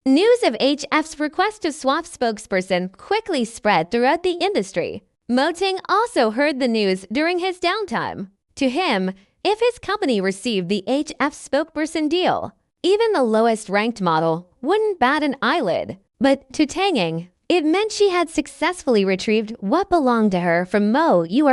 News of HF's request to swap spokesperson quickly spread throughout the industry. Mo Ting also heard the news during his downtime. To him, if his company received the HF spokesperson deal, even the lowest-ranked model wouldn't bat an eyelid. But to Tanging, it meant she had successfully retrieved what belonged to her from Mo You.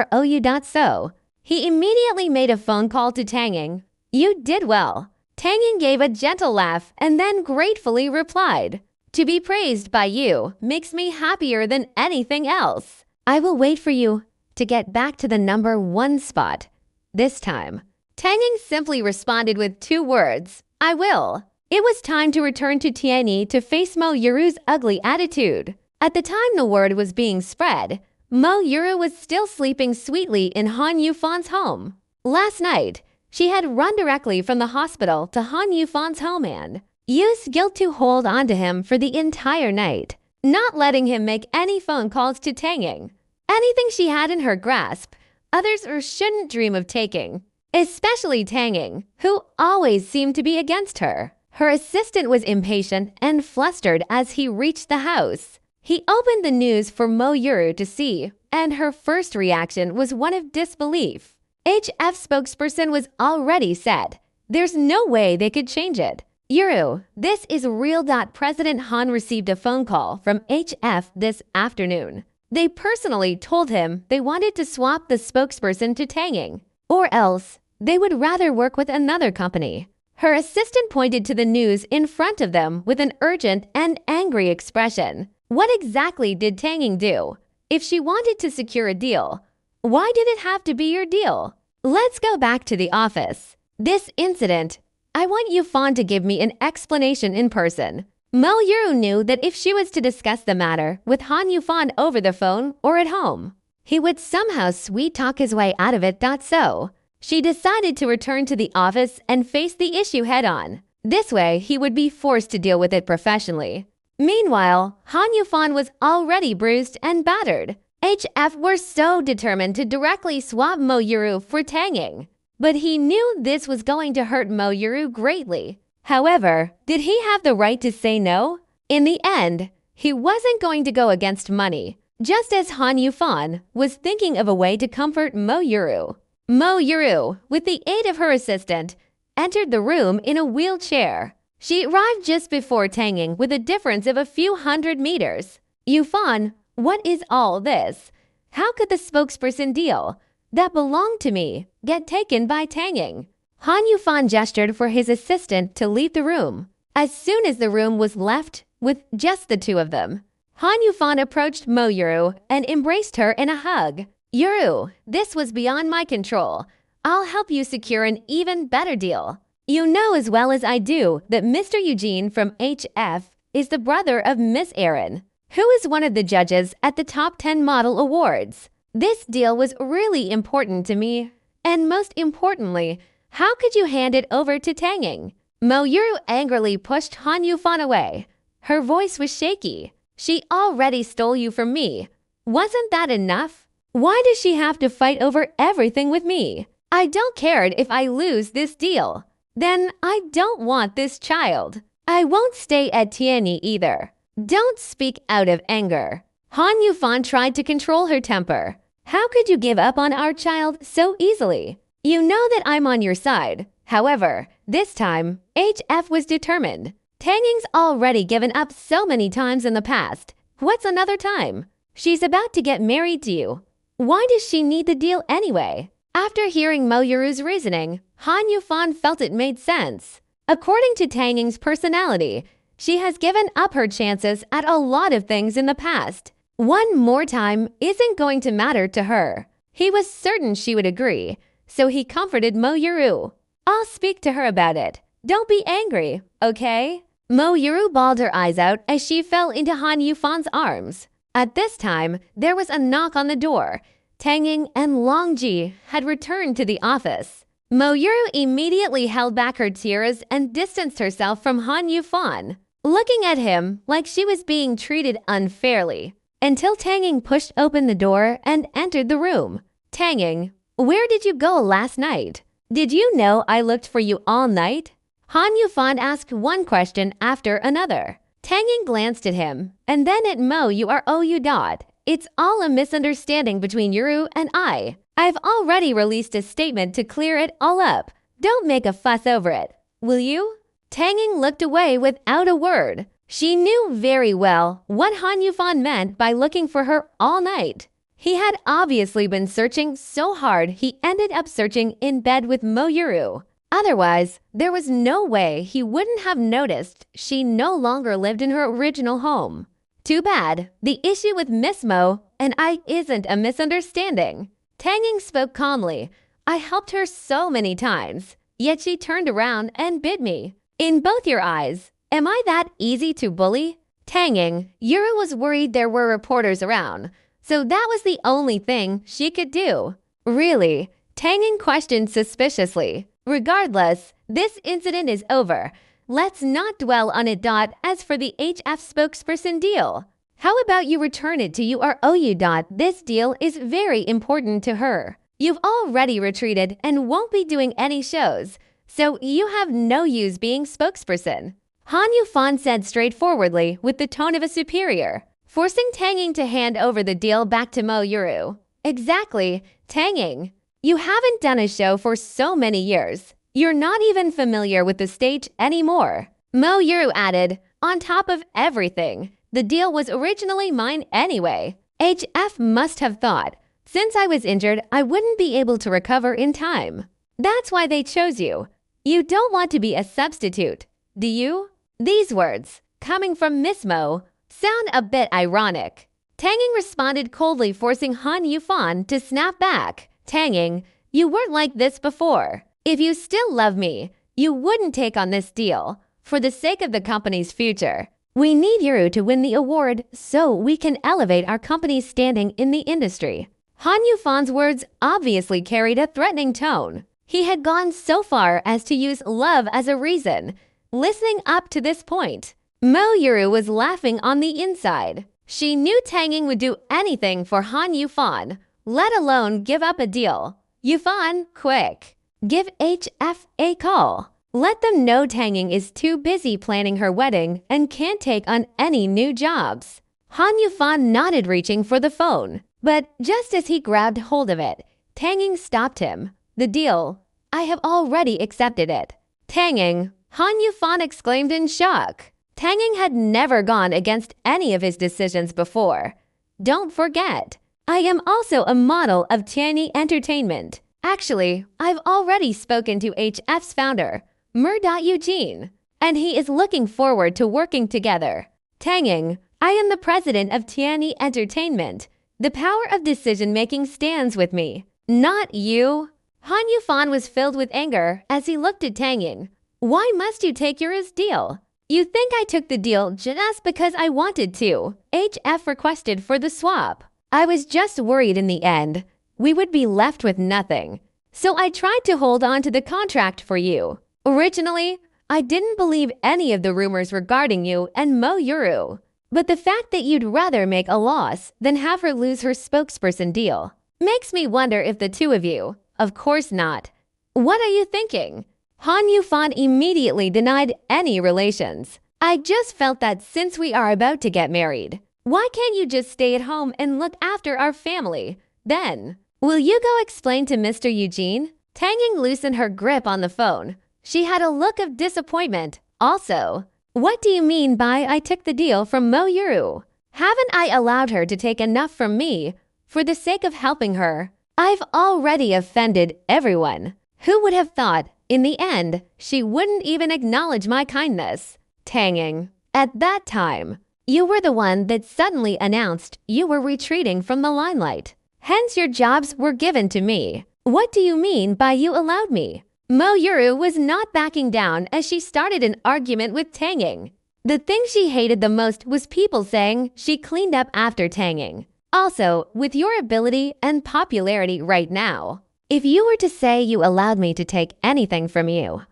He immediately made a phone call to Tanging. "You did well." Tanging gave a gentle laugh and then gratefully replied, "To be praised by you makes me happier than anything else. I will wait for you to get back to the #1 spot. This time." Tanging simply responded with 2 words, "I will." It was time to return to Tianyi to face Mo Yuru's ugly attitude. At the time the word was being spread, Mo Yuru was still sleeping sweetly in Han Yufan's home. Last night, she had run directly from the hospital to Han Yufan's home and used guilt to hold on to him for the entire night, not letting him make any phone calls to Tanging. Anything she had in her grasp, others shouldn't dream of taking, especially Tanging, who always seemed to be against her. Her assistant was impatient and flustered as he reached the house. He opened the news for Mo Yuru to see, and her first reaction was one of disbelief. HF spokesperson was already set. There's no way they could change it. "Yuru, this is real. President Han received a phone call from HF this afternoon. They personally told him they wanted to swap the spokesperson to Tanging, or else they would rather work with another company." Her assistant pointed to the news in front of them with an urgent and angry expression. What exactly did Tanging do? If she wanted to secure a deal, why did it have to be your deal? Let's go back to the office. This incident, I want Yufan to give me an explanation in person. Mo Yuru knew that if she was to discuss the matter with Han Yufan over the phone or at home, he would somehow sweet-talk his way out of it. So she decided to return to the office and face the issue head-on. This way, he would be forced to deal with it professionally. Meanwhile, Han Yufan was already bruised and battered. HF were so determined to directly swap Mo Yuru for Tanging, but he knew this was going to hurt Mo Yuru greatly. However, did he have the right to say no? In the end, he wasn't going to go against money, just as Han Yufan was thinking of a way to comfort Mo Yuru. Mo Yuru, with the aid of her assistant, entered the room in a wheelchair. She arrived just before Tanging with a difference of a few hundred meters. "Yufan, what is all this? How could the spokesperson deal that belonged to me get taken by Tanging?" Han Yufan gestured for his assistant to leave the room. As soon as the room was left with just the 2 of them, Han Yufan approached Mo Yuru and embraced her in a hug. "Yuru, this was beyond my control. I'll help you secure an even better deal. You know as well as I do that Mr. Eugene from HF is the brother of Miss Erin, who is one of the judges at the Top 10 Model Awards. This deal was really important to me, and most importantly, how could you hand it over to Tanging?" Mo Yuru angrily pushed Han Yufan away. Her voice was shaky. "She already stole you from me. Wasn't that enough? Why does she have to fight over everything with me? I don't care if I lose this deal. Then I don't want this child. I won't stay at Tianyi either." "Don't speak out of anger." Han Yufan tried to control her temper. "How could you give up on our child so easily? You know that I'm on your side." However, this time, HF was determined. Tanging's already given up so many times in the past. What's another time? She's about to get married to you. Why does she need the deal anyway? After hearing Mo Yuru's reasoning, Han Yufan felt it made sense. According to Tanging's personality, she has given up her chances at a lot of things in the past. One more time isn't going to matter to her. He was certain she would agree, so he comforted Mo Yuru. "I'll speak to her about it. Don't be angry, okay?" Mo Yuru bawled her eyes out as she fell into Han Yufan's arms. At this time, there was a knock on the door. Tanging and Long Ji had returned to the office. Mo Yuru immediately held back her tears and distanced herself from Han Yufan, looking at him like she was being treated unfairly, until Tanging pushed open the door and entered the room. "Tanging, where did you go last night? Did you know I looked for you all night?" Han Yufan asked one question after another. Tanging glanced at him, and then at Mo Yuru. It's all a misunderstanding between Yuru and I. I've already released a statement to clear it all up. Don't make a fuss over it, will you? Tanging looked away without a word. She knew very well what Han Yufan meant by looking for her all night. He had obviously been searching so hard he ended up searching in bed with Mo Yuru. Otherwise, there was no way he wouldn't have noticed she no longer lived in her original home. Too bad, the issue with Miss Mo and I isn't a misunderstanding. Tanging spoke calmly. I helped her so many times, yet she turned around and bid me. In both your eyes, am I that easy to bully? Tanging, Yuru was worried there were reporters around, so that was the only thing she could do. Really? Tanging questioned suspiciously. Regardless, this incident is over. Let's not dwell on it. As for the HF spokesperson deal, how about you return it to UROU? This deal is very important to her. You've already retreated and won't be doing any shows, so you have no use being spokesperson. Han Yufan said straightforwardly with the tone of a superior, forcing Tanging to hand over the deal back to Mo Yuru. Exactly, Tanging. You haven't done a show for so many years. You're not even familiar with the stage anymore. Mo Yuru added, on top of everything, the deal was originally mine anyway. HF must have thought, since I was injured, I wouldn't be able to recover in time. That's why they chose you. You don't want to be a substitute, do you? These words, coming from Miss Mo, sound a bit ironic. Tanging responded coldly, forcing Han Yufan to snap back. Tanging, you weren't like this before. If you still love me, you wouldn't take on this deal. For the sake of the company's future, we need Yuru to win the award so we can elevate our company's standing in the industry. Han Yufan's words obviously carried a threatening tone. He had gone so far as to use love as a reason. Listening up to this point, Mo Yuru was laughing on the inside. She knew Tanging would do anything for Han Yufan, let alone give up a deal. Yufan, quick, give HF a call. Let them know Tanging is too busy planning her wedding and can't take on any new jobs. Han Yufan nodded, reaching for the phone. But just as he grabbed hold of it, Tanging stopped him. The deal, I have already accepted it. Tanging, Han Yufan exclaimed in shock. Tanging had never gone against any of his decisions before. Don't forget, I am also a model of Tianyi Entertainment. Actually, I've already spoken to HF's founder, Eugene, and he is looking forward to working together. Tanging, I am the president of Tianyi Entertainment. The power of decision-making stands with me, not you. Han Yufan was filled with anger as he looked at Tanging. Why must you take Yuru's deal? You think I took the deal just because I wanted to. HF requested for the swap. I was just worried in the end we would be left with nothing. So I tried to hold on to the contract for you. Originally, I didn't believe any of the rumors regarding you and Mo Yuru. But the fact that you'd rather make a loss than have her lose her spokesperson deal makes me wonder if the two of you, of course not. What are you thinking? Han Yufan immediately denied any relations. I just felt that since we are about to get married, why can't you just stay at home and look after our family? Then, will you go explain to Mr. Eugene? Tanging loosened her grip on the phone. She had a look of disappointment. Also, what do you mean by I took the deal from Mo Yuru? Haven't I allowed her to take enough from me for the sake of helping her? I've already offended everyone. Who would have thought, in the end, she wouldn't even acknowledge my kindness? Tanging, at that time, you were the one that suddenly announced you were retreating from the limelight. Hence your jobs were given to me. What do you mean by you allowed me? Mo Yuru was not backing down as she started an argument with Tanging. The thing she hated the most was people saying she cleaned up after Tanging. Also, with your ability and popularity right now, if you were to say you allowed me to take anything from you,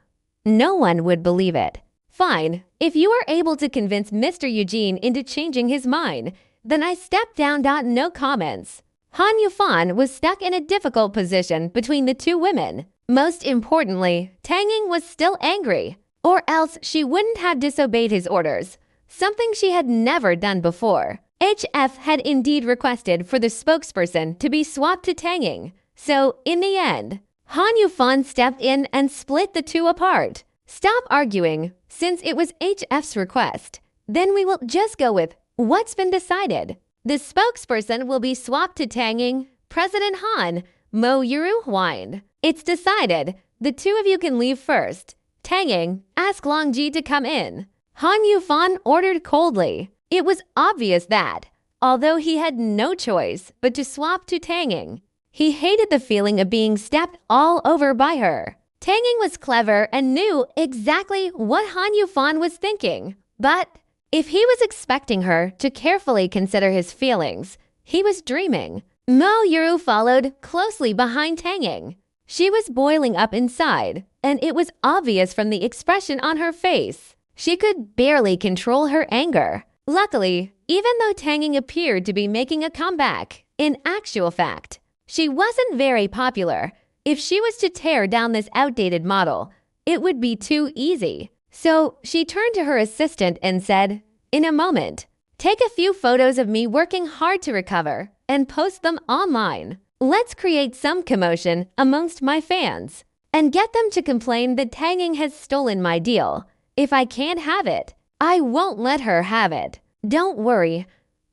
no one would believe it. Fine, if you are able to convince Mr. Eugene into changing his mind, then I step down. No comments. Han Yufan was stuck in a difficult position between the two women. Most importantly, Tanging was still angry, or else she wouldn't have disobeyed his orders. something she had never done before. HF had indeed requested for the spokesperson to be swapped to Tanging. So, in the end, Han Yufan stepped in and split the two apart. Stop arguing, since it was HF's request. Then we will just go with what's been decided. The spokesperson will be swapped to Tanging. President Han, Mo Yuru whined. It's decided. The two of you can leave first. Tanging, ask Long Ji to come in. Han Yufan ordered coldly. It was obvious that, although he had no choice but to swap to Tanging, he hated the feeling of being stepped all over by her. Tanging was clever and knew exactly what Han Yufan was thinking. But if he was expecting her to carefully consider his feelings, he was dreaming. Mo Yuru followed closely behind Tanging. She was boiling up inside, and it was obvious from the expression on her face. She could barely control her anger. Luckily, even though Tanging appeared to be making a comeback, in actual fact, she wasn't very popular. If she was to tear down this outdated model, it would be too easy. So she turned to her assistant and said, "In a moment, take a few photos of me working hard to recover and post them online. Let's create some commotion amongst my fans and get them to complain that Tanging has stolen my deal. If I can't have it, I won't let her have it. Don't worry,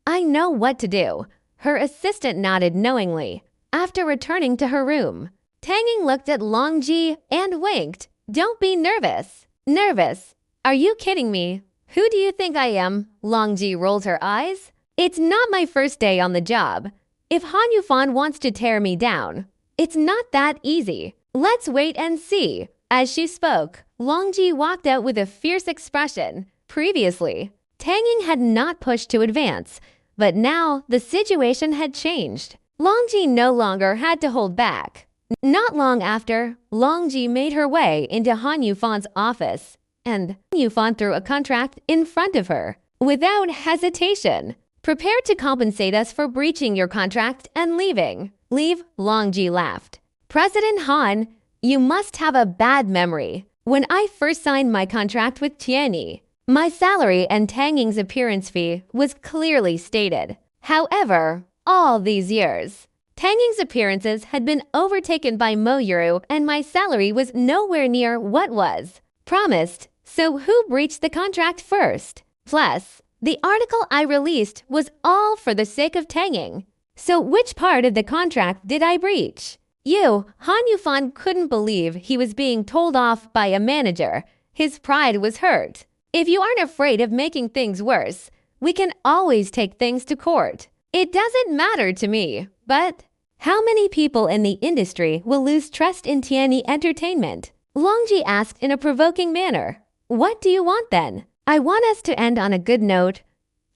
I know what to do." Her assistant nodded knowingly. After returning to her room, Tanging looked at Long Ji and winked. "Don't be nervous." "Nervous? Are you kidding me? Who do you think I am?" Long Ji rolled her eyes. "It's not my first day on the job. If Han Yufan wants to tear me down, it's not that easy. Let's wait and see." As she spoke, Long Ji walked out with a fierce expression. Previously, Tanging had not pushed to advance, but now the situation had changed. Long Ji no longer had to hold back. Not long after, Long Ji made her way into Han Yufan's office, and Han Yufan threw a contract in front of her. Without hesitation, "Prepare to compensate us for breaching your contract and leaving." "Leave?" Long Ji laughed. "President Han, you must have a bad memory. When I first signed my contract with Tianyi, my salary and Tanging's appearance fee was clearly stated. However, all these years, Tanging's appearances had been overtaken by Mo Yuru and my salary was nowhere near what was promised. So who breached the contract first? Plus, the article I released was all for the sake of Tanging. So which part of the contract did I breach?" You, Han Yufan couldn't believe he was being told off by a manager. His pride was hurt. "If you aren't afraid of making things worse, we can always take things to court. It doesn't matter to me, but how many people in the industry will lose trust in Tianyi Entertainment?" Long Ji asked in a provoking manner. "What do you want then?" "I want us to end on a good note.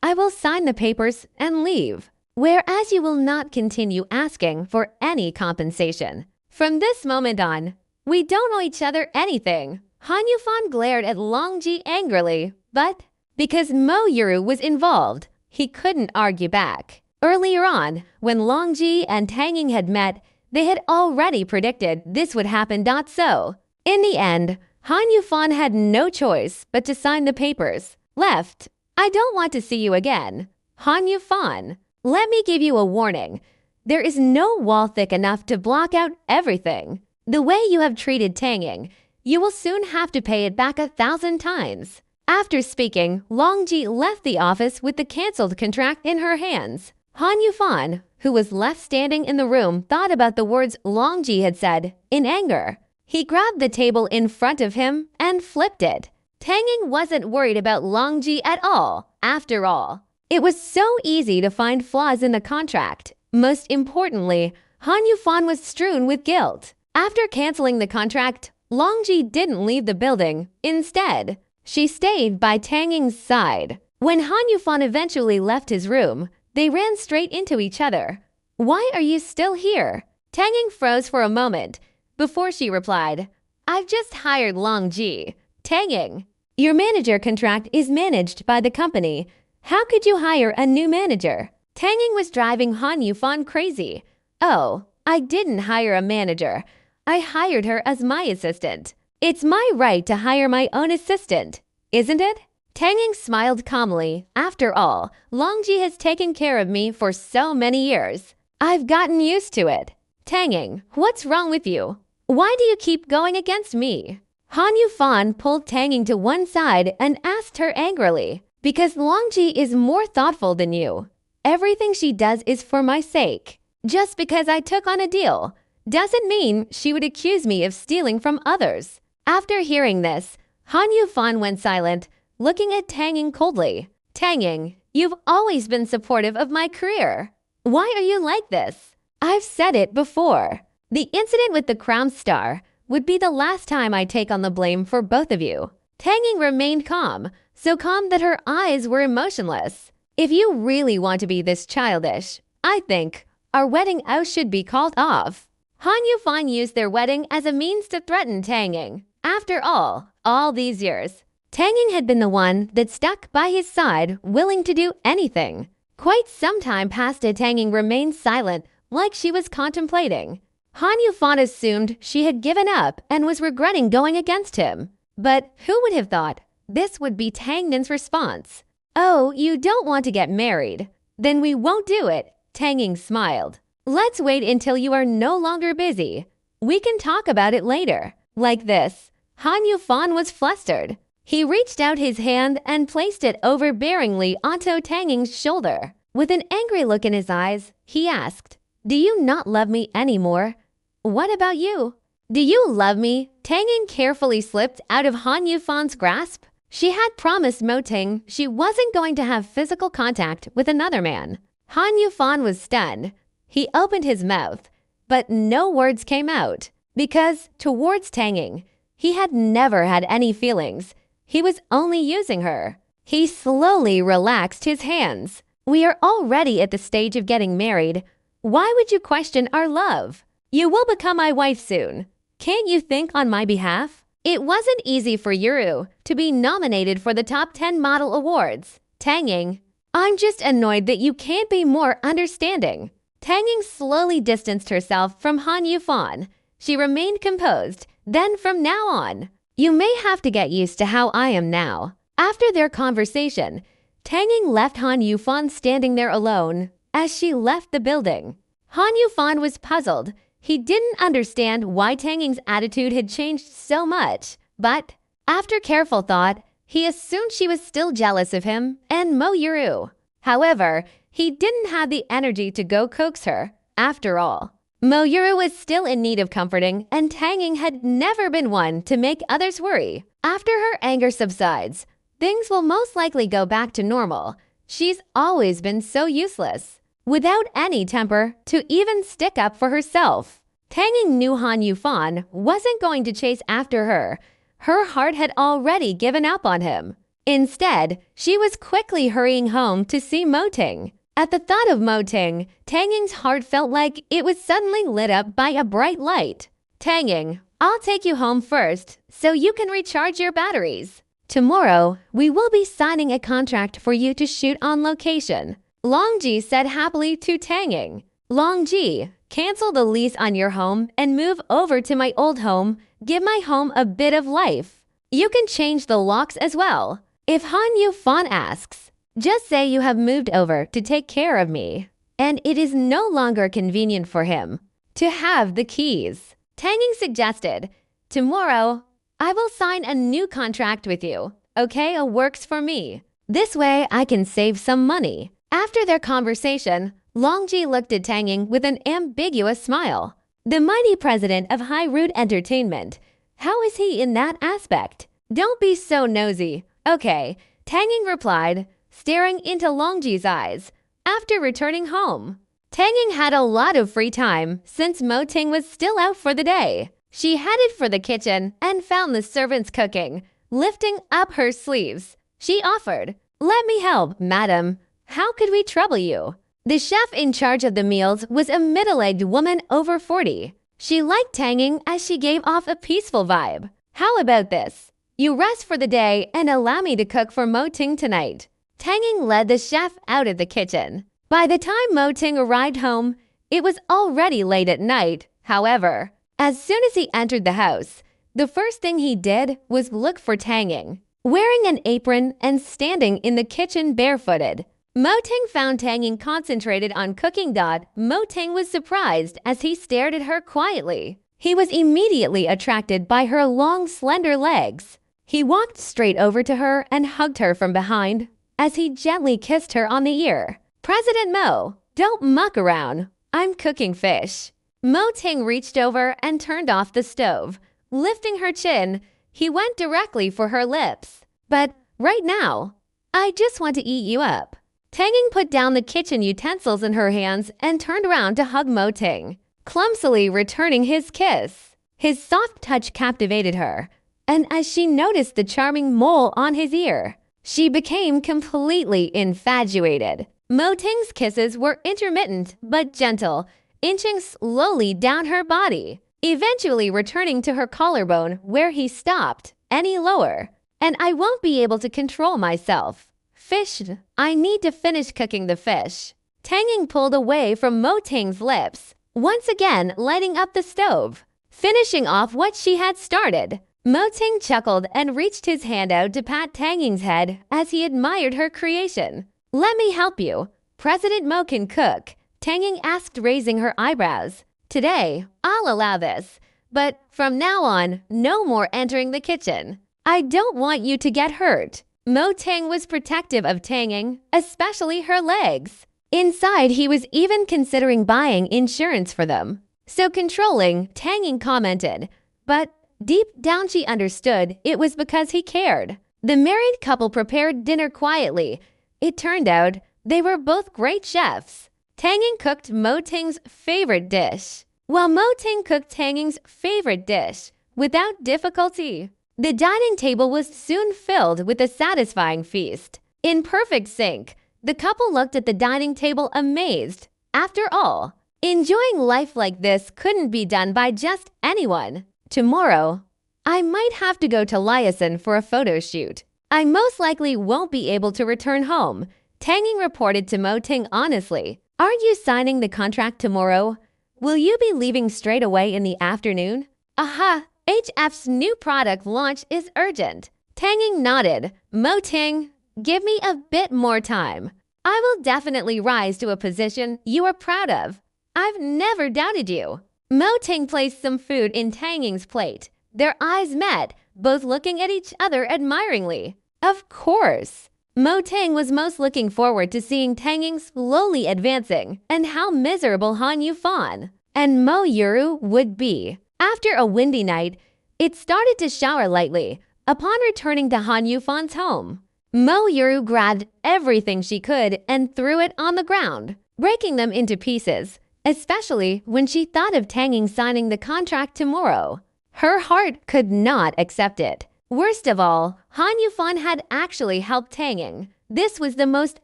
I will sign the papers and leave, whereas you will not continue asking for any compensation. From this moment on, we don't owe each other anything." Han Yufan glared at Long Ji angrily, but because Mo Yuru was involved, he couldn't argue back. Earlier on, when Long Ji and Tanging had met, they had already predicted this would happen. Not so. In the end, Han Yufan had no choice but to sign the papers. "Left. I don't want to see you again." Han Yufan, let me give you a warning. There is no wall thick enough to block out everything. The way you have treated Tanging, you will soon have to pay it back 1,000 times. After speaking, Long Ji left the office with the cancelled contract in her hands. Han Yufan, who was left standing in the room, thought about the words Long Ji had said in anger. He grabbed the table in front of him and flipped it. Tanging wasn't worried about Long Ji at all. After all, it was so easy to find flaws in the contract. Most importantly, Han Yufan was strewn with guilt. After canceling the contract, Long Ji didn't leave the building. Instead, she stayed by Tanging's side. When Han Yufan eventually left his room, they ran straight into each other. "Why are you still here?" Tanging froze for a moment before she replied, "I've just hired Long Ji." "Tanging, your manager contract is managed by the company. How could you hire a new manager?" Tanging was driving Han Yufan crazy. "Oh, I didn't hire a manager. I hired her as my assistant. It's my right to hire my own assistant, isn't it?" Tang Ying smiled calmly. After all, Longji has taken care of me for so many years. I've gotten used to it. Tang Ying, what's wrong with you? Why do you keep going against me? Han Yufan pulled Tang Ying to one side and asked her angrily, because Longji is more thoughtful than you. Everything she does is for my sake. Just because I took on a deal doesn't mean she would accuse me of stealing from others. After hearing this, Han Yufan went silent, looking at Tang Ying coldly. Tang Ying, you've always been supportive of my career. Why are you like this? I've said it before. The incident with the crown star would be the last time I take on the blame for both of you. Tang Ying remained calm, so calm that her eyes were emotionless. If you really want to be this childish, I think our wedding out should be called off. Han Yufan used their wedding as a means to threaten Tang Ying. After all these years, Tang Ying had been the one that stuck by his side, willing to do anything. Quite some time passed and Tang Ying remained silent, like she was contemplating. Han Yufan assumed she had given up and was regretting going against him. But who would have thought this would be Tang Ying's response? Oh, you don't want to get married? Then we won't do it, Tang Ying smiled. Let's wait until you are no longer busy. We can talk about it later. Like this, Han Yufan was flustered. He reached out his hand and placed it overbearingly onto Tang Ying's shoulder. With an angry look in his eyes, he asked, Do you not love me anymore? What about you? Do you love me? Tang Ying carefully slipped out of Han Yufan's grasp. She had promised Mo Ting she wasn't going to have physical contact with another man. Han Yufan was stunned. He opened his mouth, but no words came out, because towards Tang Ying, he had never had any feelings. He was only using her. He slowly relaxed his hands. We are already at the stage of getting married. Why would you question our love? You will become my wife soon. Can't you think on my behalf? It wasn't easy for Yuru to be nominated for the top 10 model awards. Tang Ying, I'm just annoyed that you can't be more understanding. Tang Ying slowly distanced herself from Han Yufan. She remained composed. Then from now on, you may have to get used to how I am now. After their conversation, Tang Ying left Han Yufan standing there alone as she left the building. Han Yufan was puzzled. He didn't understand why Tang Ying's attitude had changed so much, but after careful thought, he assumed she was still jealous of him and Mo Yuru. However, he didn't have the energy to go coax her. After all, Mo Yuru was still in need of comforting, and Tang Ying had never been one to make others worry. After her anger subsides, things will most likely go back to normal. She's always been so useless, without any temper to even stick up for herself. Tang Ying knew Han Yufan wasn't going to chase after her. Her heart had already given up on him. Instead, she was quickly hurrying home to see Mo Ting. At the thought of Mo Ting, Tang Ying's heart felt like it was suddenly lit up by a bright light. Tang Ying, I'll take you home first so you can recharge your batteries. Tomorrow, we will be signing a contract for you to shoot on location. Longji said happily to Tang Ying. Longji, cancel the lease on your home and move over to my old home. Give my home a bit of life. You can change the locks as well. If Han Yufan asks, just say you have moved over to take care of me, and it is no longer convenient for him to have the keys. Tang Ying suggested, tomorrow, I will sign a new contract with you. Okay, it works for me. This way, I can save some money. After their conversation, Longji looked at Tang Ying with an ambiguous smile. The mighty president of High Root Entertainment. How is he in that aspect? Don't be so nosy. Okay, Tang Ying replied, staring into Longji's eyes. After returning home, Tang Ying had a lot of free time since Mo Ting was still out for the day. She headed for the kitchen and found the servants cooking. Lifting up her sleeves, she offered, Let me help, madam. How could we trouble you? The chef in charge of the meals was a middle-aged woman over 40. She liked Tang Ying as she gave off a peaceful vibe. How about this? You rest for the day and allow me to cook for Mo Ting tonight. Tang Ying led the chef out of the kitchen. By the time Mo Ting arrived home, it was already late at night. However, as soon as he entered the house, the first thing he did was look for Tang Ying. wearing an apron and standing in the kitchen barefooted. Mo-ting found Tanging concentrated on cooking. Mo-ting was surprised as he stared at her quietly. He was immediately attracted by her long, slender legs. He walked straight over to her and hugged her from behind as he gently kissed her on the ear. "President Mo, don't muck around. I'm cooking fish." Mo-ting reached over and turned off the stove. Lifting her chin, he went directly for her lips. "But right now, I just want to eat you up." Tanging put down the kitchen utensils in her hands and turned around to hug Mo-ting, clumsily returning his kiss. His soft touch captivated her, and as she noticed the charming mole on his ear, she became completely infatuated. Mo-ting's kisses were intermittent but gentle, inching slowly down her body, eventually returning to her collarbone where he stopped any lower. "And I won't be able to control myself. Fish, I need to finish cooking the fish." Tanging pulled away from Mo-ting's lips, once again lighting up the stove, finishing off what she had started. Mo-ting chuckled and reached his hand out to pat Tanging's head as he admired her creation. "Let me help you. President Mo can cook," Tanging asked, raising her eyebrows. "Today, I'll allow this, but from now on, no more entering the kitchen. I don't want you to get hurt." Mo-ting was protective of Tanging, especially her legs. Inside, he was even considering buying insurance for them. So controlling, Tanging commented, but deep down she understood it was because he cared. The married couple prepared dinner quietly. It turned out they were both great chefs. Tanging cooked Mo-ting's favorite dish, while Mo-ting cooked Tanging's favorite dish without difficulty. The dining table was soon filled with a satisfying feast. In perfect sync, the couple looked at the dining table amazed. After all, enjoying life like this couldn't be done by just anyone. "Tomorrow, I might have to go to Liaison for a photo shoot. I most likely won't be able to return home," Tanging reported to Mo-ting honestly. "Aren't you signing the contract tomorrow? Will you be leaving straight away in the afternoon?" "Aha! HF's new product launch is urgent." Tanging nodded. "Mo-ting, give me a bit more time. I will definitely rise to a position you are proud of. I've never doubted you." Mo-ting placed some food in Tanging's plate. Their eyes met, both looking at each other admiringly. Of course. Mo-ting was most looking forward to seeing Tanging slowly advancing and how miserable Han Yufan and Mo Yuru would be. After a windy night, it started to shower lightly. Upon returning to Han Yufan's home, Mo Yuru grabbed everything she could and threw it on the ground, breaking them into pieces, especially when she thought of Tanging signing the contract tomorrow. Her heart could not accept it. Worst of all, Han Yufan had actually helped Tanging. This was the most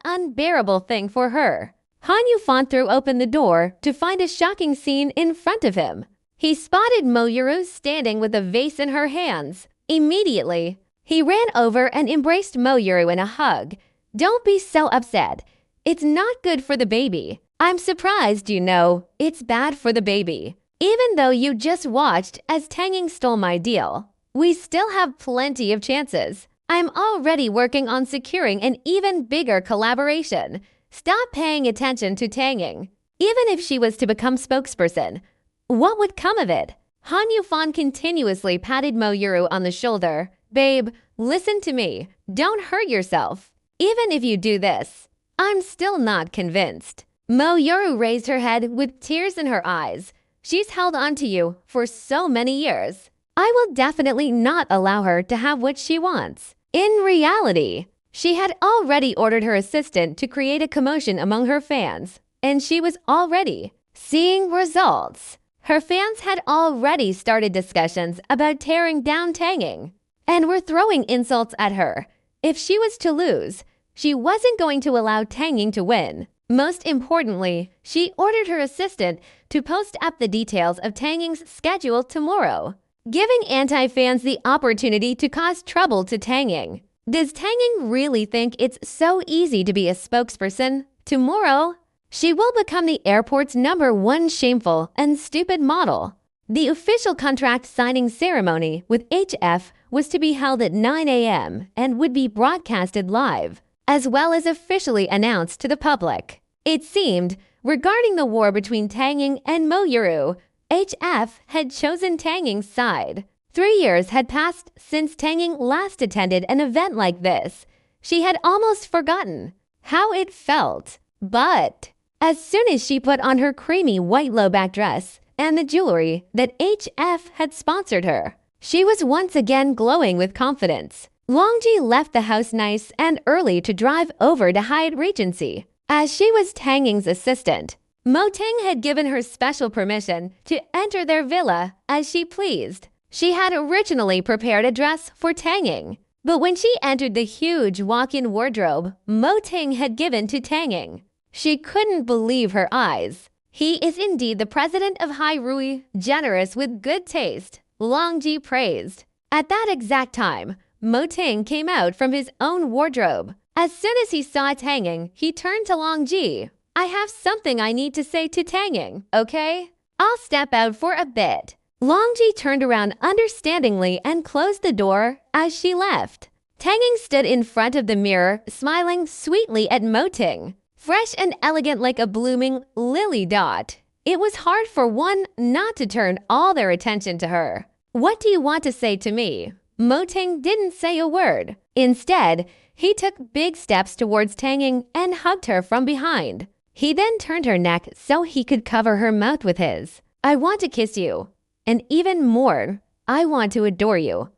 unbearable thing for her. Han Yufan threw open the door to find a shocking scene in front of him. He spotted Mo Yuru standing with a vase in her hands. Immediately, he ran over and embraced Mo Yuru in a hug. "Don't be so upset. It's not good for the baby. I'm surprised, you know. It's bad for the baby. Even though you just watched as Tanging stole my deal, we still have plenty of chances. I'm already working on securing an even bigger collaboration. Stop paying attention to Tanging. Even if she was to become spokesperson, what would come of it?" Han Yufan continuously patted Mo Yuru on the shoulder. "Babe, listen to me. Don't hurt yourself. Even if you do this, I'm still not convinced." Mo Yuru raised her head with tears in her eyes. "She's held on to you for so many years. I will definitely not allow her to have what she wants." In reality, she had already ordered her assistant to create a commotion among her fans, and she was already seeing results. Her fans had already started discussions about tearing down Tanging and were throwing insults at her. If she was to lose, she wasn't going to allow Tanging to win. Most importantly, she ordered her assistant to post up the details of Tanging's schedule tomorrow, giving anti-fans the opportunity to cause trouble to Tanging. Does Tanging really think it's so easy to be a spokesperson? Tomorrow, she will become the airport's #1 shameful and stupid model. The official contract signing ceremony with HF was to be held at 9 a.m. and would be broadcasted live, as well as officially announced to the public. It seemed, regarding the war between Taeyang and Moyuru, HF had chosen Taeyang's side. 3 years had passed since Taeyang last attended an event like this. She had almost forgotten how it felt. But as soon as she put on her creamy white low-back dress and the jewelry that HF had sponsored her, she was once again glowing with confidence. Longji left the house nice and early to drive over to Hyatt Regency. As she was Taeyang's assistant, Mo Ting had given her special permission to enter their villa as she pleased. She had originally prepared a dress for Taeyang, but when she entered the huge walk-in wardrobe Mo Ting had given to Taeyang, she couldn't believe her eyes. He is indeed the president of Hai Rui, generous with good taste, Longji praised. At that exact time, Mo Ting came out from his own wardrobe. As soon as he saw Taeyang, he turned to Longji. I have something I need to say to Taeyang, okay? I'll step out for a bit. Longji turned around understandingly and closed the door as she left. Taeyang stood in front of the mirror, smiling sweetly at Mo Ting. Fresh and elegant like a blooming lily dot, it was hard for one not to turn all their attention to her. What do you want to say to me? Mo Ting didn't say a word. Instead, he took big steps towards Taeyang and hugged her from behind. He then turned her neck so he could cover her mouth with his. I want to kiss you. And even more, I want to adore you.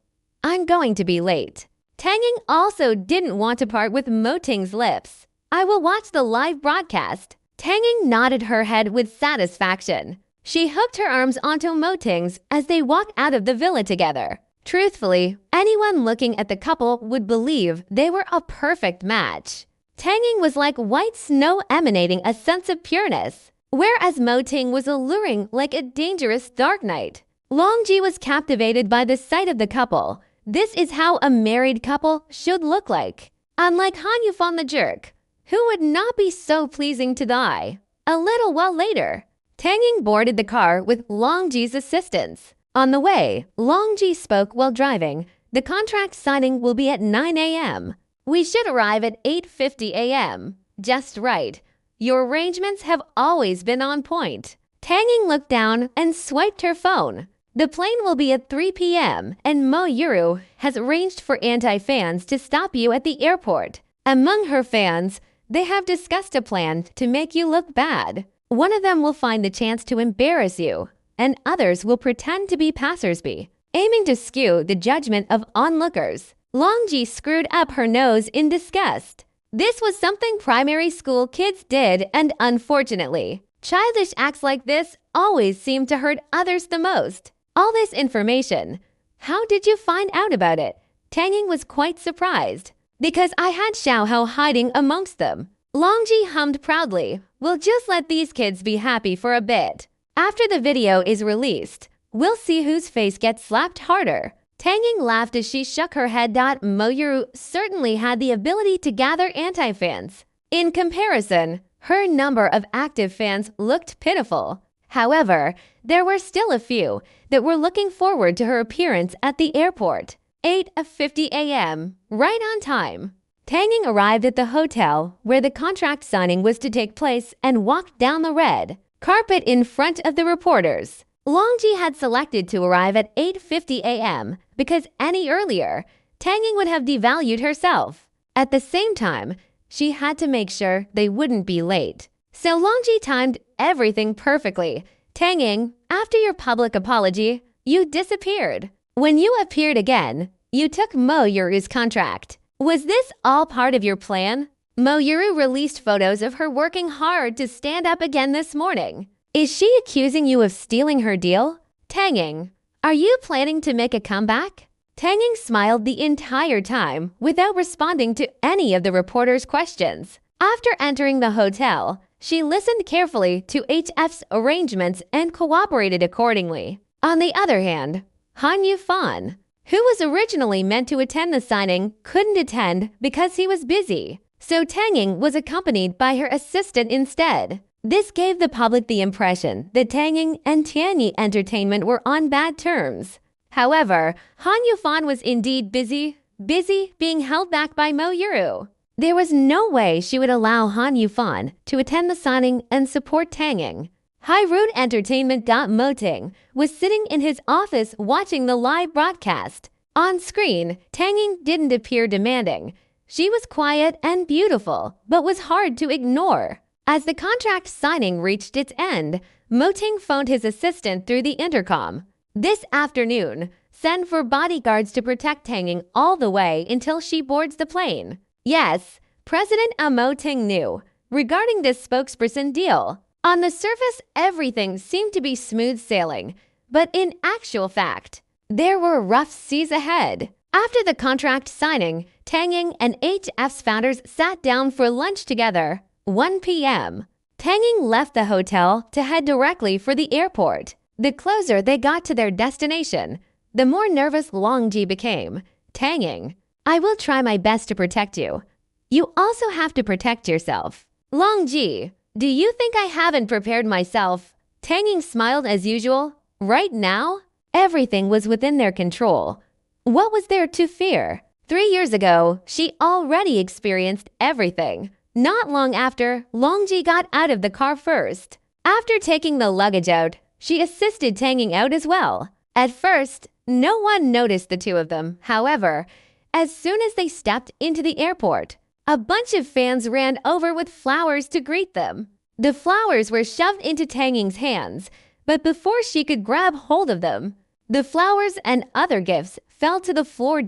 I'm going to be late. Taeyang also didn't want to part with Mo Ting's lips. I will watch the live broadcast. Taeyang nodded her head with satisfaction. She hooked her arms onto Mo Ting's as they walked out of the villa together. Truthfully, anyone looking at the couple would believe they were a perfect match. Taeyang was like white snow emanating a sense of pureness, whereas Mo Ting was alluring like a dangerous dark night. Longji was captivated by the sight of the couple. This is how a married couple should look like. Unlike Han Yufan the jerk, who would not be so pleasing to the eye. A little while later, Taeyang boarded the car with Longji's assistance. On the way, Longji spoke while driving. The contract signing will be at 9 a.m. We should arrive at 8:50 a.m. Just right. Your arrangements have always been on point. Taeyang looked down and swiped her phone. The plane will be at 3 p.m. and Moyuru has arranged for anti-fans to stop you at the airport. Among her fans, they have discussed a plan to make you look bad. One of them will find the chance to embarrass you, and others will pretend to be passersby, aiming to skew the judgment of onlookers. Longji screwed up her nose in disgust. This was something primary school kids did, and unfortunately, childish acts like this always seem to hurt others the most. All this information, how did you find out about it? Taeyang was quite surprised. Because I had Xiaohao hiding amongst them. Longji hummed proudly. We'll just let these kids be happy for a bit. After the video is released, we'll see whose face gets slapped harder. Taeyang laughed as she shook her head. Moyuru certainly had the ability to gather anti-fans. In comparison, her number of active fans looked pitiful. However, there were still a few that were looking forward to her appearance at the airport. 8:50 a.m., right on time. Taeyang arrived at the hotel where the contract signing was to take place and walked down the red carpet in front of the reporters. Longji had selected to arrive at 8:50 a.m. because any earlier, Taeyang would have devalued herself. At the same time, she had to make sure they wouldn't be late. So Longji timed everything perfectly. Taeyang, after your public apology, you disappeared. When you appeared again, you took Moyuru's contract. Was this all part of your plan? Moyuru released photos of her working hard to stand up again this morning. Is she accusing you of stealing her deal? Taeyang, are you planning to make a comeback? Taeyang smiled the entire time without responding to any of the reporters' questions. After entering the hotel, she listened carefully to HF's arrangements and cooperated accordingly. On the other hand, Han Yufan, who was originally meant to attend the signing, couldn't attend because he was busy. So Taeyang was accompanied by her assistant instead. This gave the public the impression that Taeyang and Tianyi Entertainment were on bad terms. However, Han Yufan was indeed busy being held back by Mo Yuru. There was no way she would allow Han Yufan to attend the signing and support Tanging. High-Root Entertainment. Moting was sitting in his office watching the live broadcast. On screen, Tanging didn't appear demanding. She was quiet and beautiful, but was hard to ignore. As the contract signing reached its end, Moting phoned his assistant through the intercom. This afternoon, send for bodyguards to protect Tanging all the way until she boards the plane. Yes, President Moting knew. Regarding this spokesperson deal, on the surface, everything seemed to be smooth sailing, but in actual fact, there were rough seas ahead. After the contract signing, Tanging and HF's founders sat down for lunch together. 1 p.m. Tanging left the hotel to head directly for the airport. The closer they got to their destination, the more nervous Longji became. Tanging, I will try my best to protect you. You also have to protect yourself. Longji, do you think I haven't prepared myself? Tanging smiled as usual. Right now, everything was within their control. What was there to fear? 3 years ago, she already experienced everything. Not long after, Longji got out of the car first. After taking the luggage out, she assisted Tanging out as well. At first, no one noticed the two of them. However, as soon as they stepped into the airport, a bunch of fans ran over with flowers to greet them. The flowers were shoved into Tanging's hands, but before she could grab hold of them, the flowers and other gifts fell to the floor.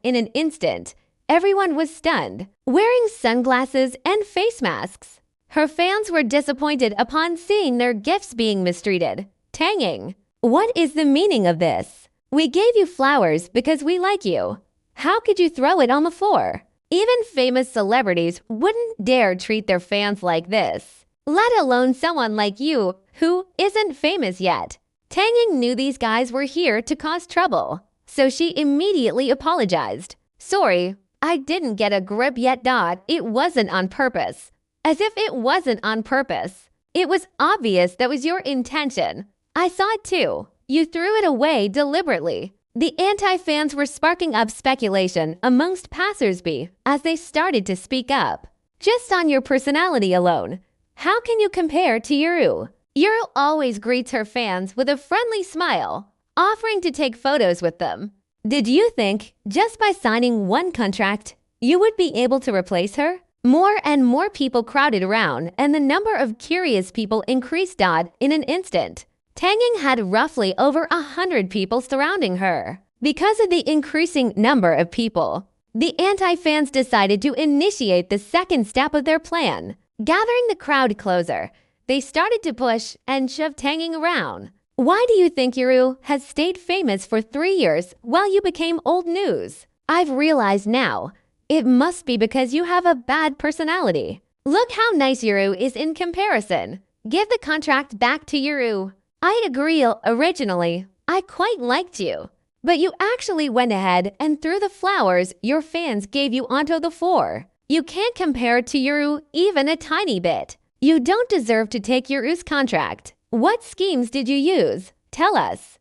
In an instant, everyone was stunned, wearing sunglasses and face masks. Her fans were disappointed upon seeing their gifts being mistreated. Tanging, what is the meaning of this? We gave you flowers because we like you. How could you throw it on the floor? Even famous celebrities wouldn't dare treat their fans like this, let alone someone like you who isn't famous yet. Tanging knew these guys were here to cause trouble, so she immediately apologized. Sorry, I didn't get a grip yet. It wasn't on purpose. As if it wasn't on purpose. It was obvious that was your intention. I saw it too. You threw it away deliberately. The anti-fans were sparking up speculation amongst passersby as they started to speak up. Just on your personality alone, how can you compare to Yuru? Yuru always greets her fans with a friendly smile, offering to take photos with them. Did you think, just by signing one contract, you would be able to replace her? More and more people crowded around, and the number of curious people increased. In an instant, Tanging had roughly over 100 people surrounding her. Because of the increasing number of people, the anti-fans decided to initiate the second step of their plan. Gathering the crowd closer, they started to push and shove Tanging around. Why do you think Yuru has stayed famous for 3 years while you became old news? I've realized now, it must be because you have a bad personality. Look how nice Yuru is in comparison. Give the contract back to Yuru. I agree, originally, I quite liked you. But you actually went ahead and threw the flowers your fans gave you onto the floor. You can't compare to Yuru even a tiny bit. You don't deserve to take Yuru's contract. What schemes did you use? Tell us.